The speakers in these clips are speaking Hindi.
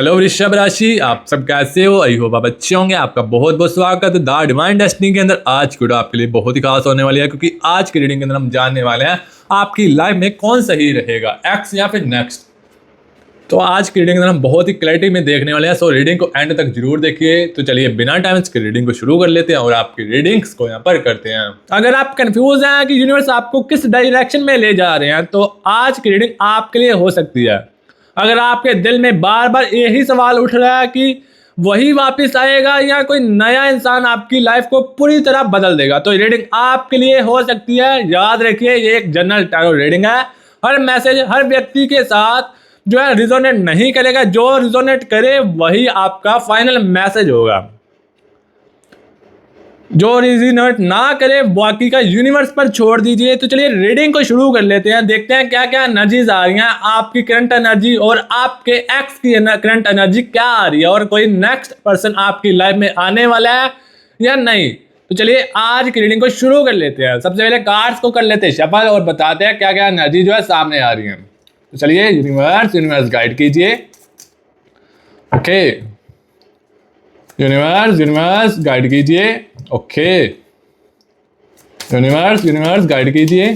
हेलो वृषभ राशि, आप सब कैसे हो? आई होप आप अच्छे होंगे। आपका बहुत बहुत स्वागत है द डिवाइन डेस्टिनी के अंदर। आज की वीडियो आपके लिए बहुत ही खास होने वाली है, क्योंकि आज की रीडिंग के अंदर हम जानने वाले हैं आपकी लाइफ में कौन सही रहेगा, एक्स या फिर नेक्स्ट। तो आज की रीडिंग के अंदर हम बहुत ही क्लैरिटी में देखने वाले हैं। सो रीडिंग को एंड तक जरूर देखिए। तो चलिए बिना टाइम की रीडिंग को शुरू कर लेते हैं और आपकी रीडिंग्स को यहाँ पर करते हैं। अगर आप कंफ्यूज हैं कि यूनिवर्स आपको किस डायरेक्शन में ले जा रहे हैं, तो आज की रीडिंग आपके लिए हो सकती है। अगर आपके दिल में बार बार यही सवाल उठ रहा है कि वही वापस आएगा या कोई नया इंसान आपकी लाइफ को पूरी तरह बदल देगा, तो रीडिंग आपके लिए हो सकती है। याद रखिए, ये एक जनरल टैरो रीडिंग है। हर मैसेज हर व्यक्ति के साथ जो है रिजोनेट नहीं करेगा। जो रिजोनेट करे वही आपका फाइनल मैसेज होगा। जो रिजोनेट ना करे बाकी का यूनिवर्स पर छोड़ दीजिए। तो चलिए रीडिंग को शुरू कर लेते हैं। देखते हैं क्या क्या एनर्जीज आ रही हैं, आपकी करंट एनर्जी और आपके एक्स की करंट एनर्जी क्या आ रही है, और कोई नेक्स्ट पर्सन आपकी लाइफ में आने वाला है या नहीं। तो चलिए आज की रीडिंग को शुरू कर लेते हैं। सबसे पहले कार्ड्स को कर लेते हैं शफल और बताते हैं क्या क्या एनर्जी जो है सामने आ रही है। तो चलिए यूनिवर्स गाइड कीजिए। ओके, यूनिवर्स गाइड कीजिए। ओके, यूनिवर्स गाइड कीजिए।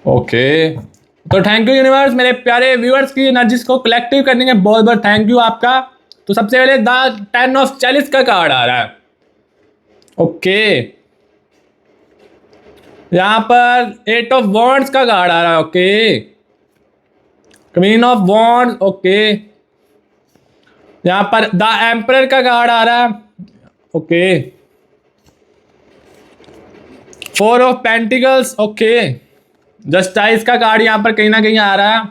ओके, तो थैंक यू यूनिवर्स, मेरे प्यारे व्यूअर्स की एनर्जीज को कलेक्टिव करने के बहुत बहुत थैंक यू आपका। तो सबसे पहले द 10 ऑफ चैलिस का कार्ड आ रहा है। ओके, यहां पर 8 ऑफ वॉन्ड्स का कार्ड आ रहा है। Okay, queen of wands. Okay, यहां पर द एम्परर का कार्ड आ रहा है। Okay, 4 of pentacles. Okay, justice का कार्ड यहां पर कहीं ना कहीं आ रहा है।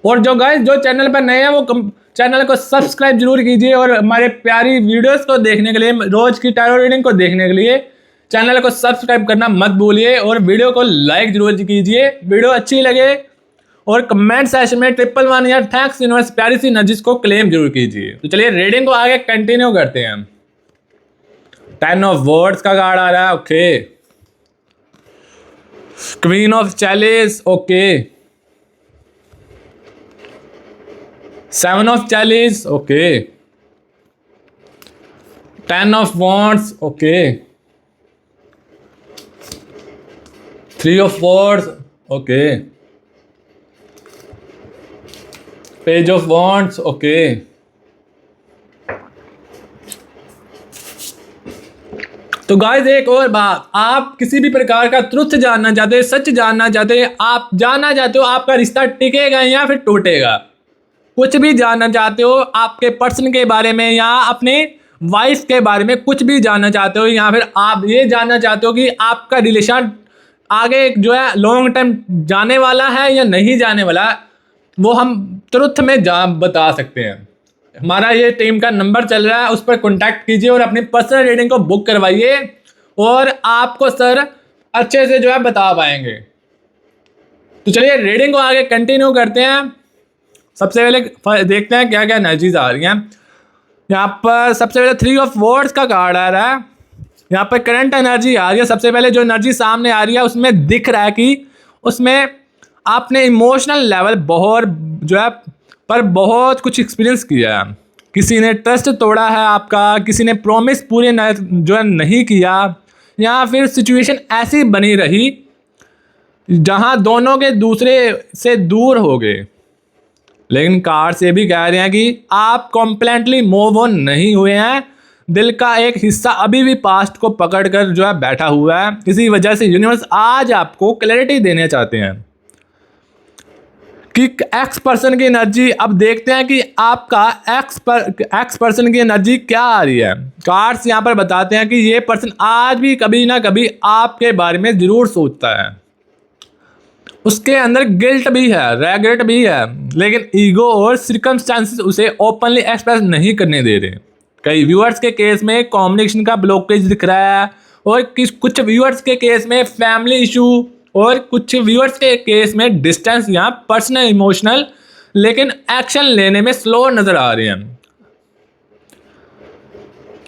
और जो गाइस जो चैनल पर नए हैं वो चैनल को सब्सक्राइब जरूर कीजिए, और हमारे प्यारी वीडियोस को देखने के लिए, रोज की टैरो रीडिंग को देखने के लिए चैनल को सब्सक्राइब करना मत भूलिए, और वीडियो को लाइक जरूर कीजिए। वीडियो अच्छी लगे और कमेंट सेक्शन में 111 या थैंक्स यूनिवर्स प्यारी सी एनर्जीज को क्लेम जरूर कीजिए। तो चलिए रीडिंग को आगे कंटिन्यू करते हैं। 10 ऑफ वर्ड्स का कार्ड आ रहा है। Okay, queen of chalice. Okay, 7 of chalice. Okay, 10 of wands. Okay, 3 of wards. Okay, page of wands. Okay, तो गाइस एक और बात, आप किसी भी प्रकार का ट्रुथ जानना चाहते हो, सच जानना चाहते हो, आप जानना चाहते हो आपका रिश्ता टिकेगा या फिर टूटेगा, कुछ भी जानना चाहते हो आपके पर्सन के बारे में या अपने वाइफ के बारे में कुछ भी जानना चाहते हो, या फिर आप ये जानना चाहते हो कि आपका रिलेशन आगे जो है लॉन्ग टाइम जाने वाला है या नहीं जाने वाला, वो हम तुरंत में बता सकते हैं। हमारा ये टीम का नंबर चल रहा है, उस पर कॉन्टैक्ट कीजिए और अपनी पर्सनल रीडिंग को बुक करवाइए, और आपको सर अच्छे से जो है बता पाएंगे। तो चलिए रीडिंग को आगे कंटिन्यू करते हैं। सबसे पहले देखते हैं क्या क्या एनर्जीज आ रही हैं। यहाँ पर सबसे पहले 3 ऑफ वॉर्ड्स का कार्ड आ रहा है। यहाँ पर करंट एनर्जी आ रही है। सबसे पहले जो एनर्जी सामने आ रही है उसमें दिख रहा है कि उसमें आपने इमोशनल लेवल बहुत जो है पर बहुत कुछ एक्सपीरियंस किया है। किसी ने ट्रस्ट तोड़ा है आपका, किसी ने प्रॉमिस पूरे जो है नहीं किया, या फिर सिचुएशन ऐसी बनी रही जहां दोनों के दूसरे से दूर हो गए। लेकिन कार्ड से भी कह रहे हैं कि आप कॉम्प्लीटली मूव ऑन नहीं हुए हैं। दिल का एक हिस्सा अभी भी पास्ट को पकड़ कर जो है बैठा हुआ है। इसी वजह से यूनिवर्स आज आपको क्लैरिटी देना चाहते हैं कि एक्स पर्सन की एनर्जी। अब देखते हैं कि आपका एक्स पर्सन की एनर्जी क्या आ रही है। कार्ड्स यहाँ पर बताते हैं कि ये पर्सन आज भी कभी ना कभी आपके बारे में जरूर सोचता है। उसके अंदर गिल्ट भी है, रेग्रेट भी है, लेकिन ईगो और सर्कमस्टेंसेस उसे ओपनली एक्सप्रेस नहीं करने दे रहे। कई व्यूअर्स के केस में कम्युनिकेशन का ब्लॉकेज दिख रहा है, और कुछ व्यूअर्स के केस में फैमिली इशू, और कुछ व्यूअर्स के केस में डिस्टेंस या पर्सनल इमोशनल, लेकिन एक्शन लेने में स्लो नजर आ रहे हैं।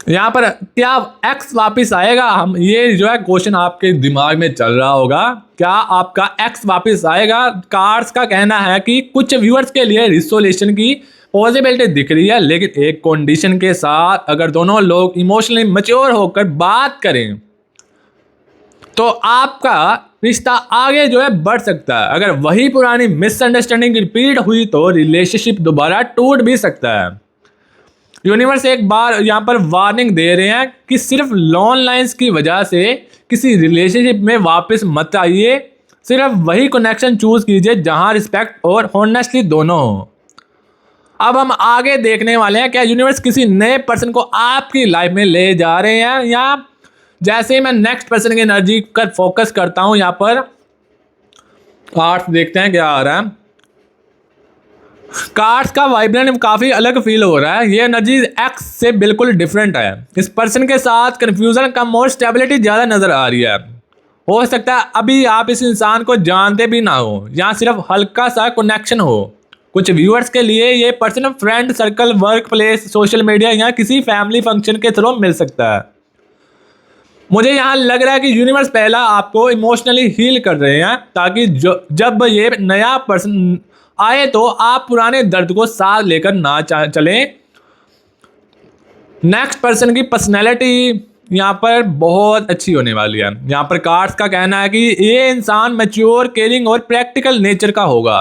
यहाँ पर क्या एक्स वापस आएगा, हम ये जो है क्वेश्चन आपके दिमाग में चल रहा होगा, क्या आपका एक्स वापस आएगा। कार्ड्स का कहना है कि कुछ व्यूअर्स के लिए रिसोल्यूशन की पॉसिबिलिटी दिख रही है, लेकिन एक कंडीशन के साथ, अगर दोनों लोग इमोशनली मैच्योर होकर बात करें तो आपका रिश्ता आगे जो है बढ़ सकता है। अगर वही पुरानी मिसअंडरस्टैंडिंग रिपीट हुई तो रिलेशनशिप दोबारा टूट भी सकता है। यूनिवर्स एक बार यहाँ पर वार्निंग दे रहे हैं कि सिर्फ लॉन्ग लाइन्स की वजह से किसी रिलेशनशिप में वापस मत आइए। सिर्फ वही कनेक्शन चूज कीजिए जहां रिस्पेक्ट और हॉनेस्टली दोनों हो। अब हम आगे देखने वाले हैं क्या यूनिवर्स किसी नए पर्सन को आपकी लाइफ में ले जा रहे हैं, या जैसे ही मैं नेक्स्ट पर्सन की एनर्जी का फोकस करता हूं, यहाँ पर कार्ड्स देखते हैं क्या आ रहा है। कार्ड्स का वाइब्रेशन काफी अलग फील हो रहा है। ये एनर्जी एक्स से बिल्कुल डिफरेंट है। इस पर्सन के साथ कंफ्यूजन कम और स्टेबिलिटी ज्यादा नजर आ रही है। हो सकता है अभी आप इस इंसान को जानते भी ना हो, या सिर्फ हल्का सा कनेक्शन हो। कुछ व्यूअर्स के लिए ये person friend circle, work place, social media या किसी फैमिली फंक्शन के थ्रू मिल सकता है। मुझे यहाँ लग रहा है कि यूनिवर्स पहला आपको इमोशनली हील कर रहे हैं, ताकि जब ये नया पर्सन आए तो आप पुराने दर्द को साथ लेकर ना चलें। नेक्स्ट पर्सन की पर्सनैलिटी यहाँ पर बहुत अच्छी होने वाली है। यहाँ पर कार्ड्स का कहना है कि ये इंसान मैच्योर, केयरिंग और प्रैक्टिकल नेचर का होगा।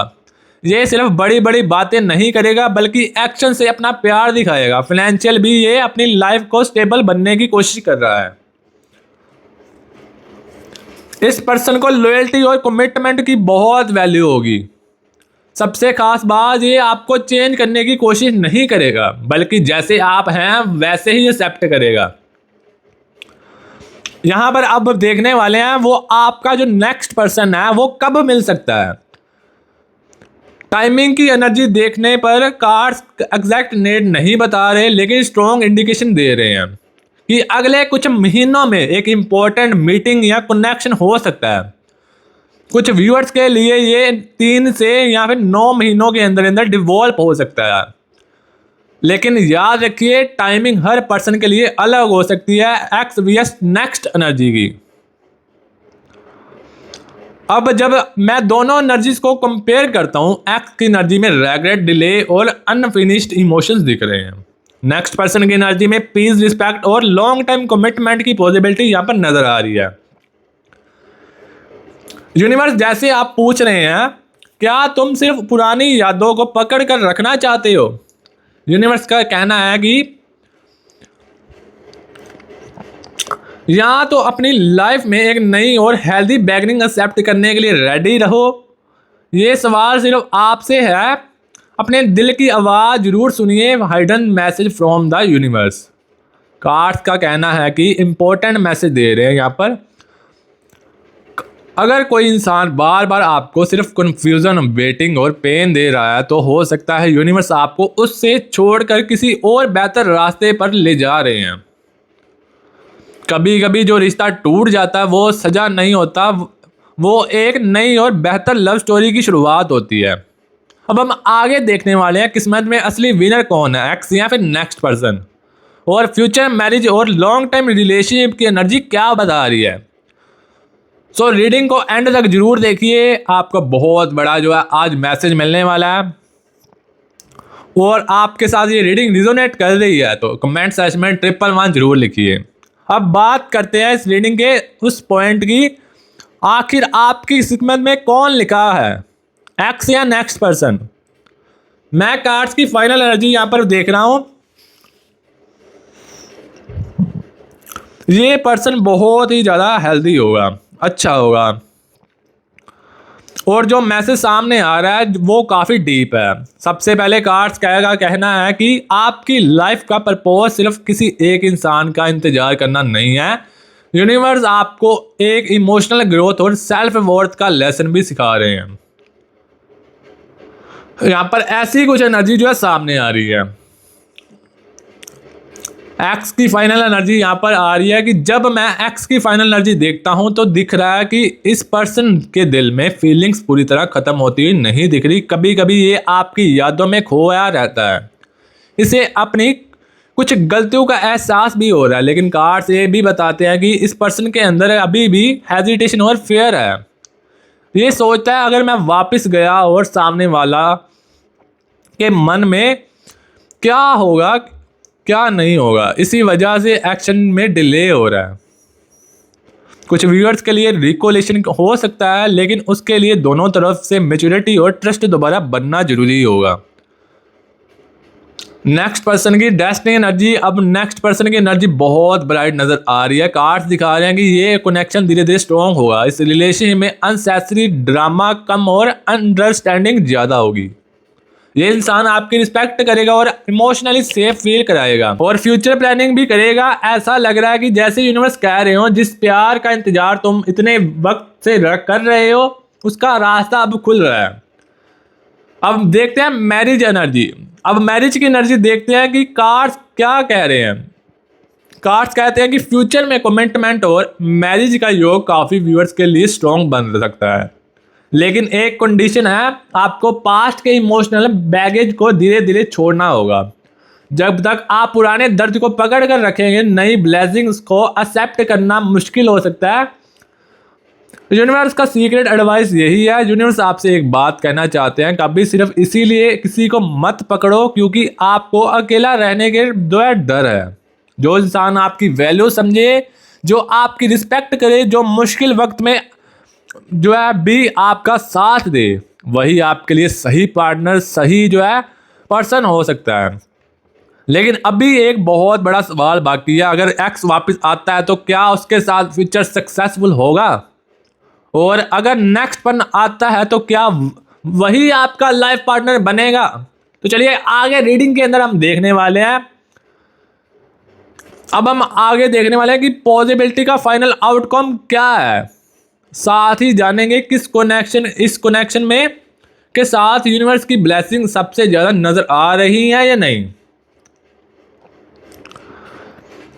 ये सिर्फ बड़ी बड़ी बातें नहीं करेगा, बल्कि एक्शन से अपना प्यार दिखाएगा। फाइनेंशियल भी ये अपनी लाइफ को स्टेबल बनने की कोशिश कर रहा है। इस पर्सन को लॉयल्टी और कमिटमेंट की बहुत वैल्यू होगी। सबसे खास बात, ये आपको चेंज करने की कोशिश नहीं करेगा, बल्कि जैसे आप हैं वैसे ही एक्सेप्ट करेगा। यहां पर अब देखने वाले हैं वो आपका जो नेक्स्ट पर्सन है वो कब मिल सकता है। टाइमिंग की एनर्जी देखने पर कार्ड्स एग्जैक्ट डेट नहीं बता रहे, लेकिन स्ट्रॉन्ग इंडिकेशन दे रहे हैं कि अगले कुछ महीनों में एक इंपॉर्टेंट मीटिंग या कनेक्शन हो सकता है। कुछ व्यूअर्स के लिए ये 3 से या फिर 9 महीनों के अंदर अंदर डिवॉल्व हो सकता है। लेकिन याद रखिए, टाइमिंग हर पर्सन के लिए अलग हो सकती है। एक्स वीएस नेक्स्ट एनर्जी की। अब जब मैं दोनों एनर्जीज को कंपेयर करता हूं, एक्स की एनर्जी में रेग्रेट, डिले और अनफिनिश्ड इमोशंस दिख रहे हैं। नेक्स्ट पर्सन की एनर्जी में पीस, रिस्पेक्ट और लॉन्ग टाइम कमिटमेंट की पॉसिबिलिटी यहां पर नजर आ रही है। यूनिवर्स जैसे आप पूछ रहे हैं, क्या तुम सिर्फ पुरानी यादों को पकड़ कर रखना चाहते हो। यूनिवर्स का कहना है कि या तो अपनी लाइफ में एक नई और हेल्दी बिगिनिंग एक्सेप्ट करने के लिए रेडी रहो। ये सवाल सिर्फ आपसे है। अपने दिल की आवाज़ जरूर सुनिए। Hidden message from the universe. Cards का कहना है कि इंपॉर्टेंट मैसेज दे रहे हैं यहाँ पर। अगर कोई इंसान बार बार आपको सिर्फ कन्फ्यूजन, वेटिंग और पेन दे रहा है, तो हो सकता है यूनिवर्स आपको उससे छोड़कर किसी और बेहतर रास्ते पर ले जा रहे हैं। कभी कभी जो रिश्ता टूट जाता है वो सजा नहीं होता, वो एक नई और बेहतर लव स्टोरी की शुरुआत होती है। अब हम आगे देखने वाले हैं किस्मत में असली विनर कौन है, एक्स या फिर नेक्स्ट पर्सन, और फ्यूचर मैरिज और लॉन्ग टाइम रिलेशनशिप की एनर्जी क्या बता रही है। सो रीडिंग को एंड तक जरूर देखिए। आपको बहुत बड़ा जो है आज मैसेज मिलने वाला है, और आपके साथ ये रीडिंग रिजोनेट कर रही है तो कमेंट सेक्शन में 111 जरूर लिखिए। अब बात करते हैं इस रीडिंग के उस पॉइंट की, आखिर आपकी किस्मत में कौन लिखा है, एक्स या नेक्स्ट पर्सन। मैं कार्ड्स की फाइनल एनर्जी यहां पर देख रहा हूं। ये पर्सन बहुत ही ज़्यादा हेल्दी होगा, अच्छा होगा, और जो मैसेज सामने आ रहा है वो काफ़ी डीप है। सबसे पहले कार्ड्स कहना है कि आपकी लाइफ का पर्पस सिर्फ किसी एक इंसान का इंतजार करना नहीं है। यूनिवर्स आपको एक इमोशनल ग्रोथ और सेल्फ वर्थ का लेसन भी सिखा रहे हैं। यहाँ पर ऐसी कुछ एनर्जी जो है सामने आ रही है। एक्स की फाइनल एनर्जी यहाँ पर आ रही है कि जब मैं एक्स की फाइनल एनर्जी देखता हूँ तो दिख रहा है कि इस पर्सन के दिल में फीलिंग्स पूरी तरह ख़त्म होती हुई नहीं दिख रही। कभी कभी ये आपकी यादों में खोया रहता है। इसे अपनी कुछ गलतियों का एहसास भी हो रहा है, लेकिन कार्ड्स ये भी बताते हैं कि इस पर्सन के अंदर अभी भी हेजिटेशन और फेयर है। ये सोचता है अगर मैं वापस गया और सामने वाला के मन में क्या होगा क्या नहीं होगा, इसी वजह से एक्शन में डिले हो रहा है। कुछ व्यूअर्स के लिए रिकोलेशन हो सकता है, लेकिन उसके लिए दोनों तरफ से मैच्योरिटी और ट्रस्ट दोबारा बनना जरूरी होगा। नेक्स्ट पर्सन की डेस्टिनी एनर्जी। अब नेक्स्ट पर्सन की एनर्जी बहुत ब्राइट नजर आ रही है। कार्ड्स दिखा रहे हैं कि ये कनेक्शन धीरे धीरे स्ट्रॉन्ग होगा। इस रिलेशनशिप में अनसेसरी ड्रामा कम और अंडरस्टैंडिंग ज्यादा होगी। ये इंसान आपकी रिस्पेक्ट करेगा और इमोशनली सेफ फील कराएगा और फ्यूचर प्लानिंग भी करेगा। ऐसा लग रहा है कि जैसे यूनिवर्स कह रहे हो, जिस प्यार का इंतजार तुम इतने वक्त से कर रहे हो उसका रास्ता अब खुल रहा है। अब देखते हैं मैरिज एनर्जी। अब मैरिज की एनर्जी देखते हैं कि कार्ड्स क्या कह रहे हैं। कार्ड्स कहते हैं कि फ्यूचर में कमिटमेंट और मैरिज का योग काफी व्यूअर्स के लिए स्ट्रॉन्ग बन सकता है, लेकिन एक कंडीशन है, आपको पास्ट के इमोशनल बैगेज को धीरे धीरे छोड़ना होगा। जब तक आप पुराने दर्द को पकड़ कर रखेंगे, नई ब्लेसिंग्स को एक्सेप्ट करना मुश्किल हो सकता है। यूनिवर्स का सीक्रेट एडवाइस यही है। यूनिवर्स आपसे एक बात कहना चाहते हैं, कभी सिर्फ इसीलिए किसी को मत पकड़ो क्योंकि आपको अकेला रहने के डर है। जो इंसान आपकी वैल्यू समझे, जो आपकी रिस्पेक्ट करे, जो मुश्किल वक्त में जो है भी आपका साथ दे, वही आपके लिए सही पार्टनर, सही जो है पर्सन हो सकता है। लेकिन अभी एक बहुत बड़ा सवाल बाकी है। अगर एक्स वापस आता है तो क्या उसके साथ फ्यूचर सक्सेसफुल होगा? और अगर नेक्स्ट पर्सन आता है तो क्या वही आपका लाइफ पार्टनर बनेगा? तो चलिए आगे रीडिंग के अंदर हम देखने वाले हैं। अब हम आगे देखने वाले हैं कि पॉसिबिलिटी का फाइनल आउटकम क्या है। साथ ही जानेंगे इस कनेक्शन में के साथ यूनिवर्स की ब्लेसिंग सबसे ज्यादा नजर आ रही है या नहीं।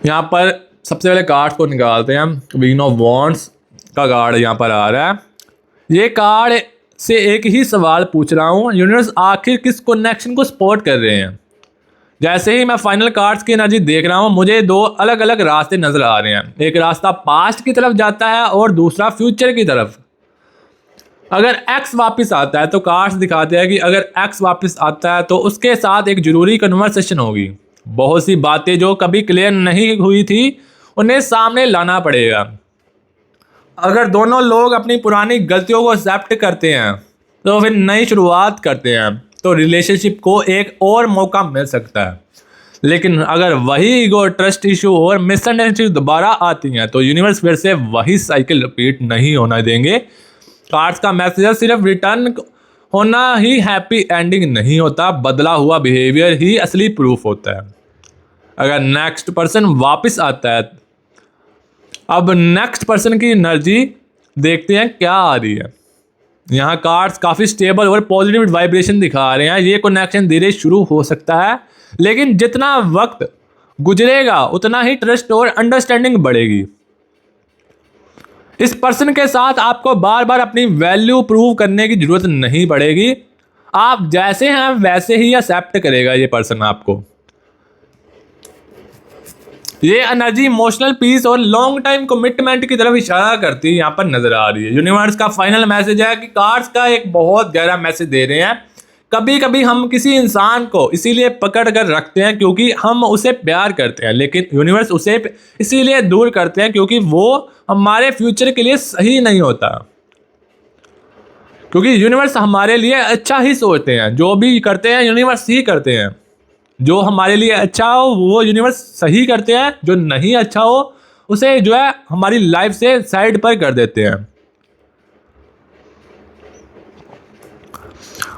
यहां पर सबसे पहले कार्ड को निकालते हैं। क्वीन ऑफ वॉन्ड्स का कार्ड यहां पर आ रहा है। ये कार्ड से एक ही सवाल पूछ रहा हूं, यूनिवर्स आखिर किस कनेक्शन को सपोर्ट कर रहे हैं। जैसे ही मैं फाइनल कार्ड्स की एनर्जी देख रहा हूं, मुझे दो अलग अलग रास्ते नजर आ रहे हैं। एक रास्ता पास्ट की तरफ जाता है और दूसरा फ्यूचर की तरफ। अगर एक्स वापस आता है तो कार्ड्स दिखाते हैं कि अगर एक्स वापस आता है तो उसके साथ एक जरूरी कन्वर्सेशन होगी। बहुत सी बातें जो कभी क्लियर नहीं हुई थी उन्हें सामने लाना पड़ेगा। अगर दोनों लोग अपनी पुरानी गलतियों को एक्सेप्ट करते हैं तो फिर नई शुरुआत करते हैं तो रिलेशनशिप को एक और मौका मिल सकता है। लेकिन अगर वही ईगो, ट्रस्ट इशू और मिसअंडरस्टैंडिंग दोबारा आती हैं तो यूनिवर्स फिर से वही साइकिल रिपीट नहीं होना देंगे। कार्ड्स का मैसेज सिर्फ रिटर्न होना ही हैप्पी एंडिंग नहीं होता, बदला हुआ बिहेवियर ही असली प्रूफ होता है। अगर नेक्स्ट पर्सन वापस आता है, अब नेक्स्ट पर्सन की एनर्जी देखते हैं क्या आ रही है। यहाँ कार्ड्स काफ़ी स्टेबल और पॉजिटिव वाइब्रेशन दिखा रहे हैं। ये कनेक्शन धीरे शुरू हो सकता है, लेकिन जितना वक्त गुजरेगा उतना ही ट्रस्ट और अंडरस्टैंडिंग बढ़ेगी। इस पर्सन के साथ आपको बार बार अपनी वैल्यू प्रूव करने की जरूरत नहीं पड़ेगी। आप जैसे हैं वैसे ही एक्सेप्ट करेगा ये पर्सन आपको। ये एनर्जी इमोशनल पीस और लॉन्ग टाइम कमिटमेंट की तरफ इशारा करती है, यहाँ पर नजर आ रही है। यूनिवर्स का फाइनल मैसेज है कि कार्ड्स का एक बहुत गहरा मैसेज दे रहे हैं। कभी कभी हम किसी इंसान को इसीलिए पकड़ कर रखते हैं क्योंकि हम उसे प्यार करते हैं, लेकिन यूनिवर्स उसे इसीलिए दूर करते हैं क्योंकि वो हमारे फ्यूचर के लिए सही नहीं होता। क्योंकि यूनिवर्स हमारे लिए अच्छा ही सोचते हैं। जो भी करते हैं यूनिवर्स ही करते हैं। जो हमारे लिए अच्छा हो वो यूनिवर्स सही करते हैं, जो नहीं अच्छा हो उसे जो है हमारी लाइफ से साइड पर कर देते हैं।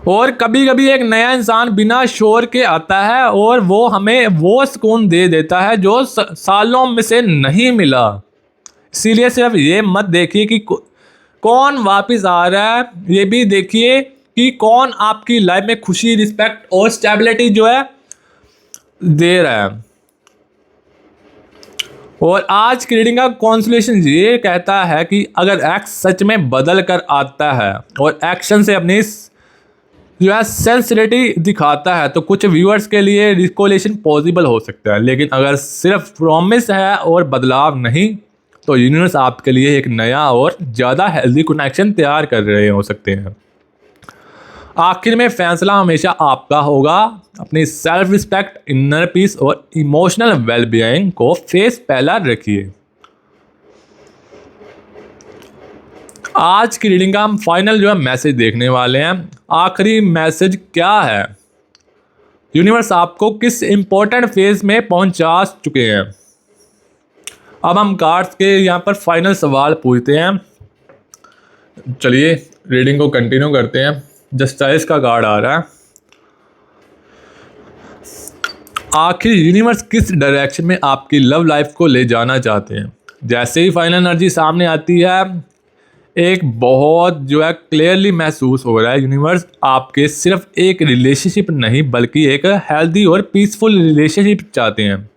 और कभी कभी एक नया इंसान बिना शोर के आता है और वो हमें वो सुकून दे देता है जो सालों में से नहीं मिला। इसीलिए सिर्फ ये मत देखिए कि कौन वापस आ रहा है, ये भी देखिए कि कौन आपकी लाइफ में खुशी, रिस्पेक्ट और स्टेबिलिटी जो है दे रहा है। और आज की रीडिंग का कॉन्सोलेशन ये कहता है कि अगर एक्स सच में बदल कर आता है और एक्शन से अपनी जो है सेंसिटिविटी दिखाता है, तो कुछ व्यूअर्स के लिए रिकॉलेशन पॉसिबल हो सकता है, लेकिन अगर सिर्फ प्रॉमिस है और बदलाव नहीं, तो यूनिवर्स आपके लिए एक नया और ज़्यादा हेल्दी कनेक्शन तैयार कर रहे हो सकते हैं। आखिर में फैसला हमेशा आपका होगा। अपनी सेल्फ रिस्पेक्ट, इनर पीस और इमोशनल वेलबीइंग को फेस पहला रखिए। आज की रीडिंग का हम फाइनल जो है मैसेज देखने वाले हैं। आखिरी मैसेज क्या है? यूनिवर्स आपको किस इंपॉर्टेंट फेज में पहुंचा चुके हैं? अब हम कार्ड्स के यहाँ पर फाइनल सवाल पूछते हैं। चलिए रीडिंग को कंटिन्यू करते हैं। जस्टिस का कार्ड आ रहा है। आखिर यूनिवर्स किस डायरेक्शन में आपकी लव लाइफ को ले जाना चाहते हैं? जैसे ही फाइनल एनर्जी सामने आती है, एक बहुत जो है क्लियरली महसूस हो रहा है यूनिवर्स आपके सिर्फ एक रिलेशनशिप नहीं बल्कि एक हेल्दी और पीसफुल रिलेशनशिप चाहते हैं।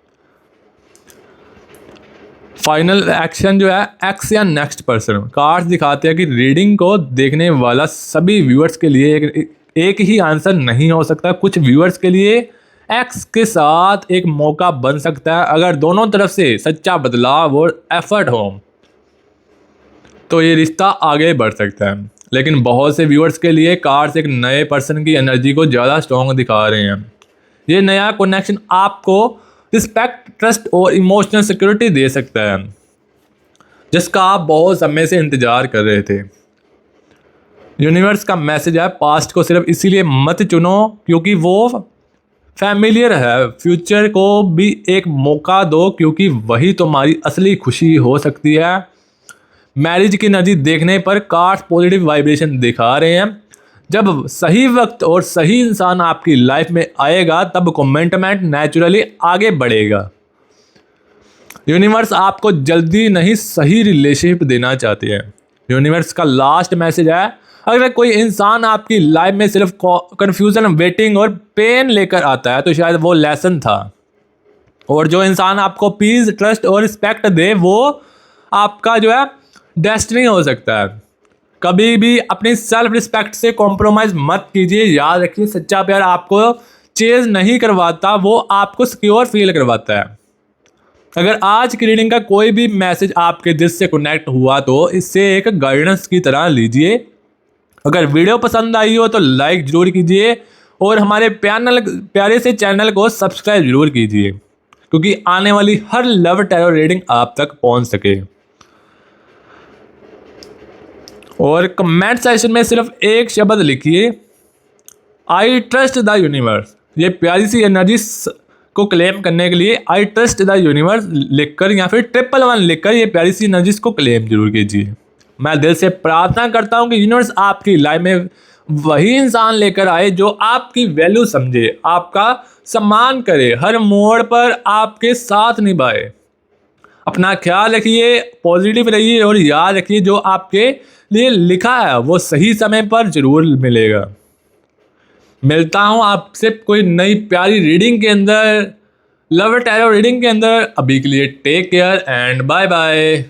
फाइनल एक्शन जो है एक्स या नेक्स्ट पर्सन। कार्ड्स दिखाते हैं कि रीडिंग को देखने वाला सभी व्यूअर्स के लिए एक ही आंसर नहीं हो सकता। कुछ व्यूअर्स के लिए एक्स के साथ एक मौका बन सकता है। अगर दोनों तरफ से सच्चा बदलाव और एफर्ट हो तो ये रिश्ता आगे बढ़ सकता है, लेकिन बहुत से व्यूअर्स के लिए कार्ड्स एक नए पर्सन की एनर्जी को ज़्यादा स्ट्रॉन्ग दिखा रहे हैं। ये नया कनेक्शन आपको रिस्पेक्ट, ट्रस्ट और इमोशनल सिक्योरिटी दे सकता है, जिसका आप बहुत समय से इंतजार कर रहे थे। यूनिवर्स का मैसेज है, पास्ट को सिर्फ इसीलिए मत चुनो क्योंकि वो फैमिलियर है। फ्यूचर को भी एक मौका दो क्योंकि वही तुम्हारी असली खुशी हो सकती है। मैरिज की एनर्जी देखने पर कार्ड्स पॉजिटिव वाइब्रेशन दिखा रहे हैं। जब सही वक्त और सही इंसान आपकी लाइफ में आएगा तब कमिटमेंट नेचुरली आगे बढ़ेगा। यूनिवर्स आपको जल्दी नहीं सही रिलेशनशिप देना चाहती है। यूनिवर्स का लास्ट मैसेज है, अगर कोई इंसान आपकी लाइफ में सिर्फ कंफ्यूजन, वेटिंग और पेन लेकर आता है तो शायद वो लेसन था, और जो इंसान आपको पीस, ट्रस्ट और रिस्पेक्ट दे वो आपका जो है डेस्टिनी हो सकता है। कभी भी अपनी सेल्फ रिस्पेक्ट से कॉम्प्रोमाइज मत कीजिए। याद रखिए, सच्चा प्यार आपको चेज नहीं करवाता, वो आपको सिक्योर फील करवाता है। अगर आज की रीडिंग का कोई भी मैसेज आपके दिल से कनेक्ट हुआ तो इससे एक गाइडेंस की तरह लीजिए। अगर वीडियो पसंद आई हो तो लाइक जरूर कीजिए और हमारे प्यारे से चैनल को सब्सक्राइब जरूर कीजिए, क्योंकि आने वाली हर लव टैरो रीडिंग आप तक पहुंच सके। और कमेंट सेक्शन में सिर्फ एक शब्द लिखिए, आई ट्रस्ट द यूनिवर्स। ये प्यारी सी एनर्जी को क्लेम करने के लिए आई ट्रस्ट द यूनिवर्स लिखकर या फिर 111 लिखकर ये प्यारी सी एनर्जीज को क्लेम जरूर कीजिए। मैं दिल से प्रार्थना करता हूँ कि यूनिवर्स आपकी लाइफ में वही इंसान लेकर आए जो आपकी वैल्यू समझे, आपका सम्मान करे, हर मोड़ पर आपके साथ निभाए। अपना ख्याल रखिए, पॉजिटिव रहिए और याद रखिए जो आपके लिए लिखा है वो सही समय पर जरूर मिलेगा। मिलता हूँ आपसे कोई नई प्यारी रीडिंग के अंदर, लव टैरो रीडिंग के अंदर। अभी के लिए take care and bye bye.